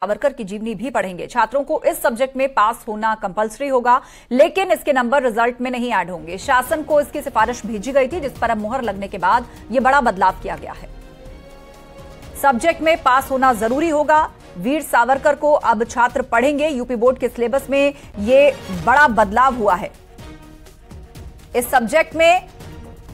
सावरकर की जीवनी भी पढ़ेंगे। छात्रों को इस सब्जेक्ट में पास होना कंपलसरी होगा, लेकिन इसके नंबर रिजल्ट में नहीं ऐड होंगे। शासन को इसकी सिफारिश भेजी गई थी, जिस पर अब मुहर लगने के बाद यह बड़ा बदलाव किया गया है। सब्जेक्ट में पास होना जरूरी होगा। वीर सावरकर को अब छात्र पढ़ेंगे। यूपी बोर्ड के सिलेबस में यह बड़ा बदलाव हुआ है। इस सब्जेक्ट में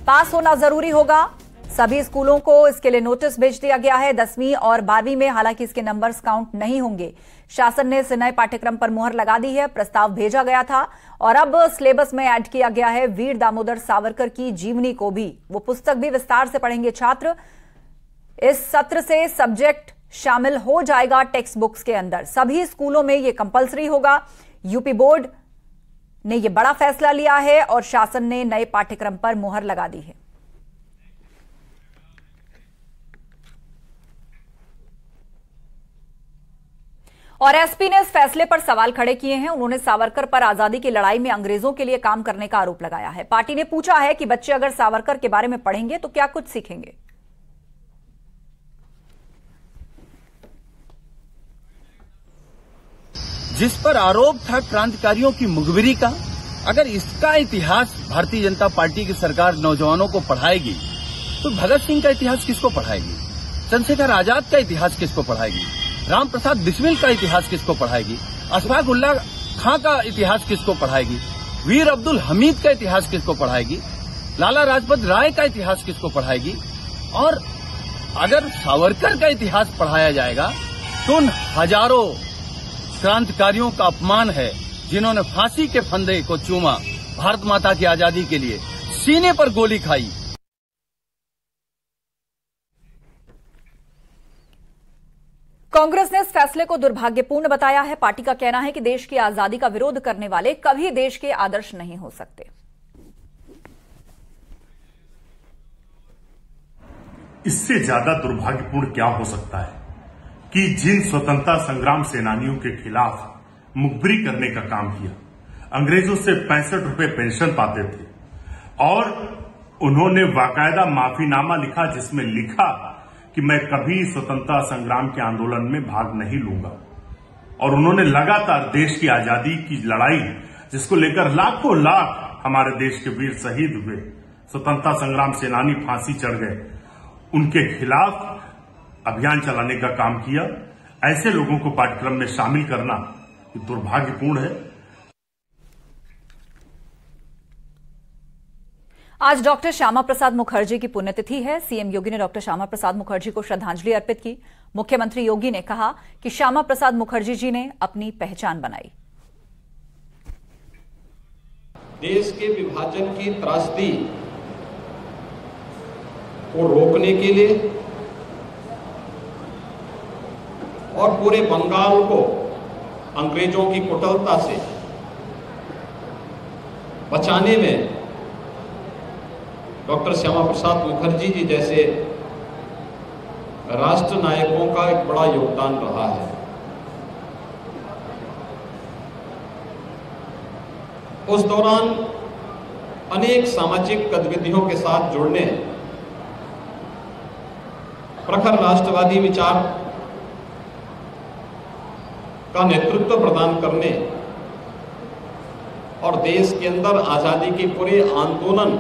पास होना जरूरी होगा। सभी स्कूलों को इसके लिए नोटिस भेज दिया गया है। 10वीं और 12वीं में हालांकि इसके नंबर्स काउंट नहीं होंगे। शासन ने इस नए पाठ्यक्रम पर मुहर लगा दी है। प्रस्ताव भेजा गया था और अब सिलेबस में ऐड किया गया है वीर दामोदर सावरकर की जीवनी को भी। वो पुस्तक भी विस्तार से पढ़ेंगे छात्र। इस सत्र से सब्जेक्ट शामिल हो जाएगा टेक्स्ट बुक्स के अंदर। सभी स्कूलों में यह कंपलसरी होगा। यूपी बोर्ड ने यह बड़ा फैसला लिया है और शासन ने नए पाठ्यक्रम पर मुहर लगा दी है। और एसपी ने इस फैसले पर सवाल खड़े किए हैं। उन्होंने सावरकर पर आजादी की लड़ाई में अंग्रेजों के लिए काम करने का आरोप लगाया है। पार्टी ने पूछा है कि बच्चे अगर सावरकर के बारे में पढ़ेंगे तो क्या कुछ सीखेंगे। जिस पर आरोप था क्रांतिकारियों की मुखबिरी का, अगर इसका इतिहास भारतीय जनता पार्टी की सरकार नौजवानों को पढ़ाएगी तो भगत सिंह का इतिहास किसको पढ़ाएगी, चंद्रशेखर आजाद का इतिहास किसको पढ़ाएगी, राम प्रसाद बिस्मिल का इतिहास किसको पढ़ाएगी, अशफाक उल्लाह खां का इतिहास किसको पढ़ाएगी, वीर अब्दुल हमीद का इतिहास किसको पढ़ाएगी, लाला लाजपत राय का इतिहास किसको पढ़ाएगी। और अगर सावरकर का इतिहास पढ़ाया जाएगा तो उन हजारों क्रांतिकारियों का अपमान है जिन्होंने फांसी के फंदे को चूमा, भारत माता की आजादी के लिए सीने पर गोली खाई। कांग्रेस ने इस फैसले को दुर्भाग्यपूर्ण बताया है। पार्टी का कहना है कि देश की आजादी का विरोध करने वाले कभी देश के आदर्श नहीं हो सकते। इससे ज्यादा दुर्भाग्यपूर्ण क्या हो सकता है कि जिन स्वतंत्रता संग्राम सेनानियों के खिलाफ मुखबिरी करने का काम किया, अंग्रेजों से 65 रुपए पेंशन पाते थे और उन्होंने बाकायदा माफीनामा लिखा जिसमें लिखा कि मैं कभी स्वतंत्रता संग्राम के आंदोलन में भाग नहीं लूंगा। और उन्होंने लगातार देश की आजादी की लड़ाई, जिसको लेकर लाखों लाख हमारे देश के वीर शहीद हुए, स्वतंत्रता संग्राम सेनानी फांसी चढ़ गए, उनके खिलाफ अभियान चलाने का काम किया। ऐसे लोगों को पाठ्यक्रम में शामिल करना दुर्भाग्यपूर्ण है। आज डॉक्टर श्यामा प्रसाद मुखर्जी की पुण्यतिथि है। सीएम योगी ने डॉक्टर श्यामा प्रसाद मुखर्जी को श्रद्धांजलि अर्पित की। मुख्यमंत्री योगी ने कहा कि श्यामा प्रसाद मुखर्जी जी ने अपनी पहचान बनाई। देश के विभाजन की त्रासदी को रोकने के लिए और पूरे बंगाल को अंग्रेजों की कुटिलता से बचाने में डॉक्टर श्यामा प्रसाद मुखर्जी जी जैसे राष्ट्र नायकों का एक बड़ा योगदान रहा है। उस दौरान अनेक सामाजिक गतिविधियों के साथ जुड़ने, प्रखर राष्ट्रवादी विचार का नेतृत्व प्रदान करने और देश के अंदर आजादी के पूरे आंदोलन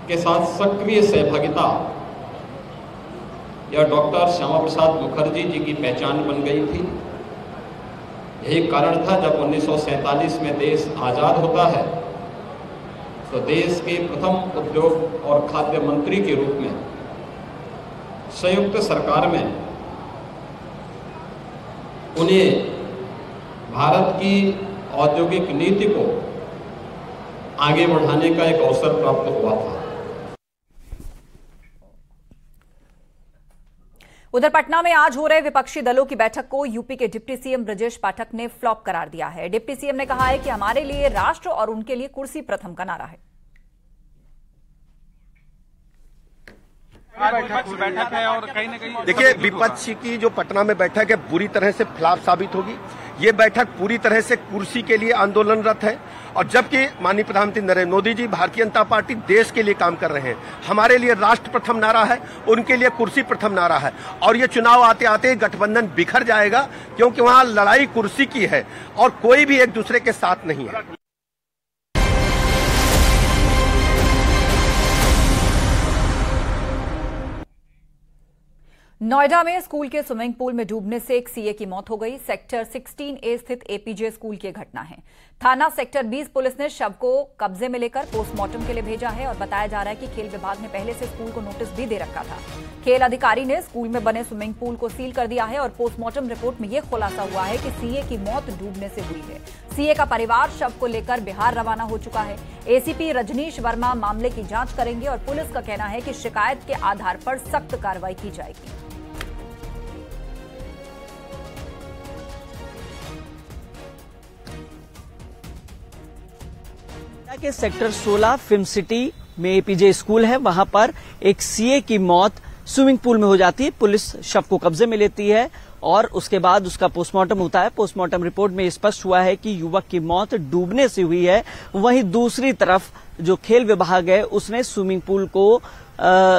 के साथ सक्रिय सहभागिता, यह डॉक्टर श्यामा प्रसाद मुखर्जी जी की पहचान बन गई थी। यही कारण था जब 1947 में देश आजाद होता है तो देश के प्रथम उद्योग और खाद्य मंत्री के रूप में संयुक्त सरकार में उन्हें भारत की औद्योगिक नीति को आगे बढ़ाने का एक अवसर प्राप्त हुआ था। उधर पटना में आज हो रहे विपक्षी दलों की बैठक को यूपी के डिप्टी सीएम ब्रजेश पाठक ने फ्लॉप करार दिया है। डिप्टी सीएम ने कहा है कि हमारे लिए राष्ट्र और उनके लिए कुर्सी प्रथम का नारा है। बैठक है और कहीं न कहीं देखिए, विपक्ष की जो पटना में बैठक है बुरी तरह से फ्लॉप साबित होगी। ये बैठक पूरी तरह से कुर्सी के लिए आंदोलनरत है, और जबकि माननीय प्रधानमंत्री नरेंद्र मोदी जी, भारतीय जनता पार्टी देश के लिए काम कर रहे हैं। हमारे लिए राष्ट्र प्रथम नारा है, उनके लिए कुर्सी प्रथम नारा है। और ये चुनाव आते आते गठबंधन बिखर जाएगा, क्योंकि वहां लड़ाई कुर्सी की है और कोई भी एक दूसरे के साथ नहीं है। नोएडा में स्कूल के स्विमिंग पूल में डूबने से एक सीए की मौत हो गई। सेक्टर 16A स्थित एपीजे स्कूल की घटना है। थाना सेक्टर 20 पुलिस ने शव को कब्जे में लेकर पोस्टमार्टम के लिए भेजा है और बताया जा रहा है कि खेल विभाग ने पहले से स्कूल को नोटिस भी दे रखा था। खेल अधिकारी ने स्कूल में बने स्विमिंग पूल को सील कर दिया है और पोस्टमार्टम रिपोर्ट में यह खुलासा हुआ है कि सीए की मौत डूबने से हुई है। सीए का परिवार शव को लेकर बिहार रवाना हो चुका है। एसीपी रजनीश वर्मा मामले की जांच करेंगे और पुलिस का कहना है कि शिकायत के आधार पर सख्त कार्रवाई की जाएगी। के सेक्टर 16 फिल्म सिटी में एपीजे स्कूल है, वहां पर एक सीए की मौत स्विमिंग पूल में हो जाती है। पुलिस शव को कब्जे में लेती है और उसके बाद उसका पोस्टमार्टम होता है। पोस्टमार्टम रिपोर्ट में स्पष्ट हुआ है कि युवक की मौत डूबने से हुई है। वहीं दूसरी तरफ जो खेल विभाग है उसने स्विमिंग पूल को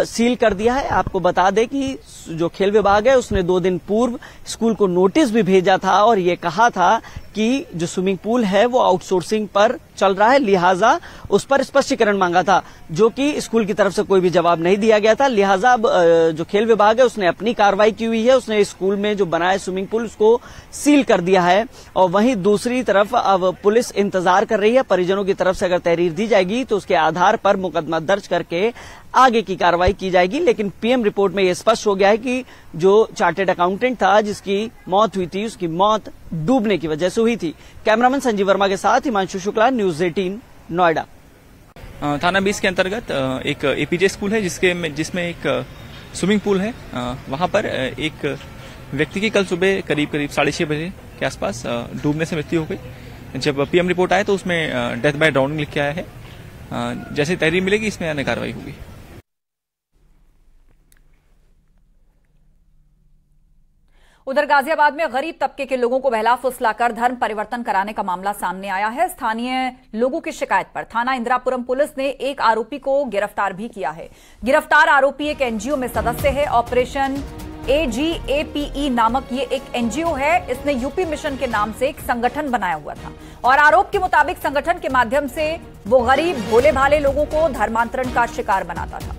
सील कर दिया है। आपको बता दें कि जो खेल विभाग है उसने 2 दिन पूर्व स्कूल को नोटिस भी भेजा था और ये कहा था कि जो स्विमिंग पूल है वो आउटसोर्सिंग पर चल रहा है, लिहाजा उस पर स्पष्टीकरण मांगा था, जो कि स्कूल की तरफ से कोई भी जवाब नहीं दिया गया था। लिहाजा जो खेल विभाग है उसने अपनी कार्रवाई की हुई है, उसने स्कूल में जो बनाया स्विमिंग पूल उसको सील कर दिया है। और वहीं दूसरी तरफ अब पुलिस इंतजार कर रही है। परिजनों की तरफ से अगर तहरीर दी जाएगी तो उसके आधार पर मुकदमा दर्ज करके आगे की कार्रवाई की जाएगी। लेकिन पीएम रिपोर्ट में यह स्पष्ट हो गया है कि जो चार्टेड अकाउंटेंट था जिसकी मौत हुई थी उसकी मौत डूबने की वजह से हुई थी। कैमरामैन संजीव वर्मा के साथ हिमांशु शुक्ला, न्यूज 18 नोएडा। थाना 20 के अंतर्गत एक एपीजे स्कूल है जिसमें एक स्विमिंग पूल है। वहां पर एक व्यक्ति की कल सुबह करीब 6:30 बजे के आसपास डूबने से मृत्यु हो गई। जब पीएम रिपोर्ट आया तो उसमें डेथ बाय ड्राउनिंग लिख के आया है। जैसे तहरीर मिलेगी इसमें अन्य कार्रवाई होगी। उधर गाजियाबाद में गरीब तबके के लोगों को बहला फुसलाकर धर्म परिवर्तन कराने का मामला सामने आया है। स्थानीय लोगों की शिकायत पर थाना इंदिरापुरम पुलिस ने एक आरोपी को गिरफ्तार भी किया है। गिरफ्तार आरोपी एक एनजीओ में सदस्य है। ऑपरेशन AGAPE नामक ये एक एनजीओ है। इसने यूपी मिशन के नाम से एक संगठन बनाया हुआ था और आरोप के मुताबिक संगठन के माध्यम से वो गरीब भोले भाले लोगों को धर्मांतरण का शिकार बनाता था।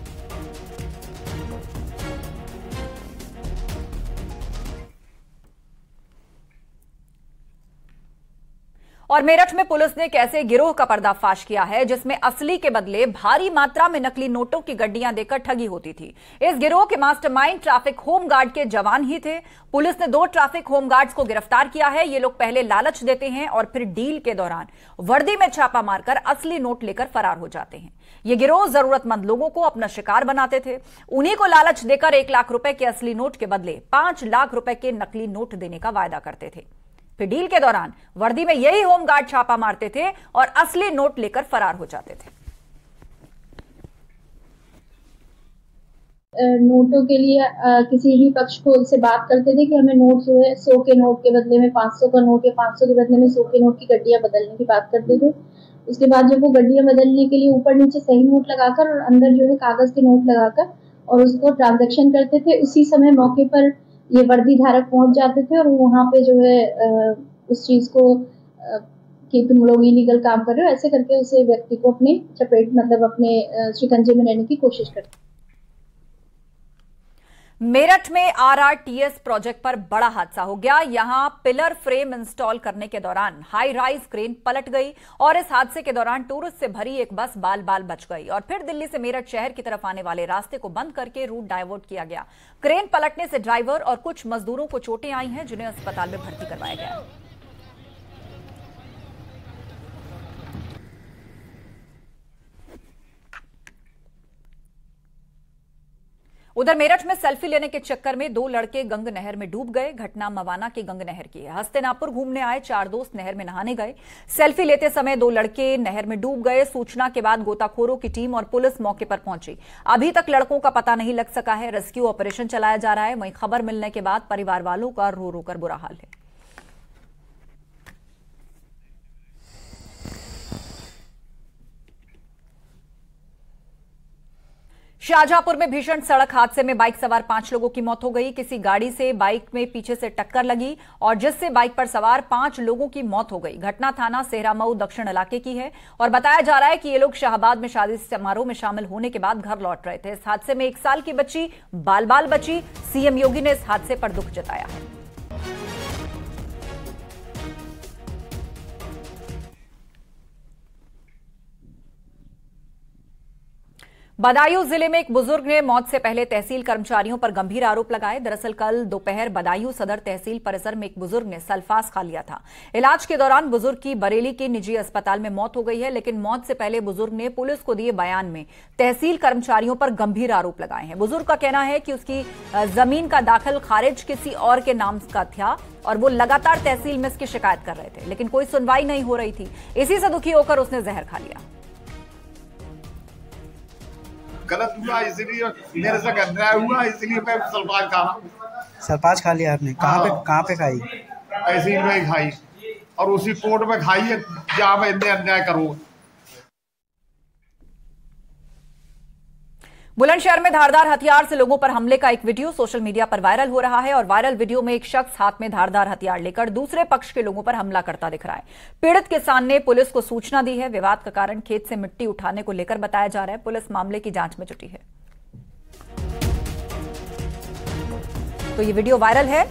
और मेरठ में पुलिस ने एक ऐसे गिरोह का पर्दाफाश किया है जिसमें असली के बदले भारी मात्रा में नकली नोटों की गड्डियां देकर ठगी होती थी। इस गिरोह के मास्टरमाइंड ट्रैफिक होमगार्ड के जवान ही थे। पुलिस ने 2 ट्रैफिक होमगार्ड्स को गिरफ्तार किया है। ये लोग पहले लालच देते हैं और फिर डील के दौरान वर्दी में छापा मारकर असली नोट लेकर फरार हो जाते हैं। ये गिरोह जरूरतमंद लोगों को अपना शिकार बनाते थे। उन्हीं को लालच देकर 1 लाख रुपए के असली नोट के बदले 5 लाख रुपए के नकली नोट देने का वायदा करते थे। फिर डील के दौरान वर्दी में यही होमगार्ड छापा मारते थे और असली नोट लेकर फरार हो जाते थे। नोटों के लिए किसी भी पक्ष को उनसे बात करते थे कि हमें नोट जो है 100 के नोट के बदले में 500 का नोट या 500 के बदले में 100 के नोट की गड्डियां बदलने की बात करते थे। उसके बाद जब वो गड्डियां बदलने के लिए ऊपर नीचे सही नोट लगाकर और अंदर जो है कागज के नोट लगाकर और उसको ट्रांजैक्शन करते थे, उसी समय मौके पर ये वर्दी धारक पहुंच जाते थे और वहां पे जो है उस चीज को कि तुम लोग इलीगल काम कर रहे हो ऐसे करके उसे व्यक्ति को अपने चपेट मतलब अपने शिकंजे में लेने की कोशिश करते। मेरठ में RRTS प्रोजेक्ट पर बड़ा हादसा हो गया। यहां पिलर फ्रेम इंस्टॉल करने के दौरान हाई राइज क्रेन पलट गई और इस हादसे के दौरान टूरिस्ट से भरी एक बस बाल बाल बच गई और फिर दिल्ली से मेरठ शहर की तरफ आने वाले रास्ते को बंद करके रूट डाइवर्ट किया गया। क्रेन पलटने से ड्राइवर और कुछ मजदूरों को चोटें आई हैं जिन्हें अस्पताल में भर्ती करवाया गया है। उधर मेरठ में सेल्फी लेने के चक्कर में 2 लड़के गंग नहर में डूब गए। घटना मवाना की गंग नहर की है। हस्तिनापुर घूमने आए 4 दोस्त नहर में नहाने गए। सेल्फी लेते समय 2 लड़के नहर में डूब गए। सूचना के बाद गोताखोरों की टीम और पुलिस मौके पर पहुंची। अभी तक लड़कों का पता नहीं लग सका है। रेस्क्यू ऑपरेशन चलाया जा रहा है। वहीं खबर मिलने के बाद परिवार वालों का रो रो कर बुरा हाल है। शाहजहांपुर में भीषण सड़क हादसे में बाइक सवार 5 लोगों की मौत हो गई। किसी गाड़ी से बाइक में पीछे से टक्कर लगी और जिससे बाइक पर सवार 5 लोगों की मौत हो गई। घटना थाना सेहरामऊ दक्षिण इलाके की है और बताया जा रहा है कि ये लोग शाहबाद में शादी समारोह में शामिल होने के बाद घर लौट रहे थे। इस हादसे में 1 साल की बच्ची बाल बाल बची। सीएम योगी ने इस हादसे पर दुख जताया है। बदायूं जिले में एक बुजुर्ग ने मौत से पहले तहसील कर्मचारियों पर गंभीर आरोप लगाए। दरअसल कल दोपहर बदायूं सदर तहसील परिसर में एक बुजुर्ग ने सल्फास खा लिया था। इलाज के दौरान बुजुर्ग की बरेली के निजी अस्पताल में मौत हो गई है, लेकिन मौत से पहले बुजुर्ग ने पुलिस को दिए बयान में तहसील कर्मचारियों पर गंभीर आरोप लगाए हैं। बुजुर्ग का कहना है कि उसकी जमीन का दाखिल खारिज किसी और के नाम का था और वो लगातार तहसील में इसकी शिकायत कर रहे थे, लेकिन कोई सुनवाई नहीं हो रही थी। इसी से दुखी होकर उसने जहर खा लिया। गलत हुआ इसलिए मेरे से अन्याय हुआ, इसलिए मैं सल्फाज खा रहा। सल्फाज खा लिया आपने? कहाँ पे खाई? तहसील में खाई और उसी कोर्ट में खाई है जहाँ मैं अन्याय करूँ। बुलंदशहर में धारदार हथियार से लोगों पर हमले का एक वीडियो सोशल मीडिया पर वायरल हो रहा है और वायरल वीडियो में एक शख्स हाथ में धारदार हथियार लेकर दूसरे पक्ष के लोगों पर हमला करता दिख रहा है। पीड़ित किसान ने पुलिस को सूचना दी है। विवाद का कारण खेत से मिट्टी उठाने को लेकर बताया जा रहा है। पुलिस मामले की जांच में जुटी है। तो ये वीडियो वायरल है।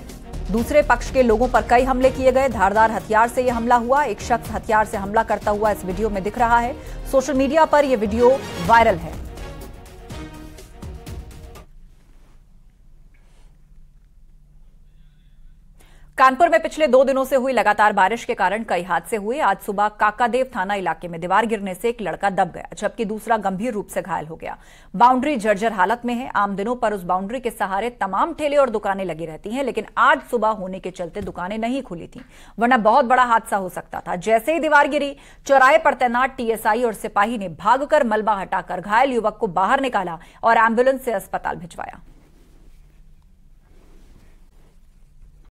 दूसरे पक्ष के लोगों पर कई हमले किए गए। धारदार हथियार से यह हमला हुआ। एक शख्स हथियार से हमला करता हुआ इस वीडियो में दिख रहा है। सोशल मीडिया पर यह वीडियो वायरल है। कानपुर में पिछले 2 दिनों से हुई लगातार बारिश के कारण कई हादसे हुए। आज सुबह काकादेव थाना इलाके में दीवार गिरने से एक लड़का दब गया, जबकि दूसरा गंभीर रूप से घायल हो गया। बाउंड्री जर्जर हालत में है। आम दिनों पर उस बाउंड्री के सहारे तमाम ठेले और दुकानें लगी रहती हैं, लेकिन आज सुबह होने के चलते दुकानें नहीं खुली थीं, वरना बहुत बड़ा हादसा हो सकता था। जैसे ही दीवार गिरी, चौराहे पर तैनात टीएसआई और सिपाही ने भागकर मलबा हटाकर घायल युवक को बाहर निकाला और एम्बुलेंस से अस्पताल भिजवाया।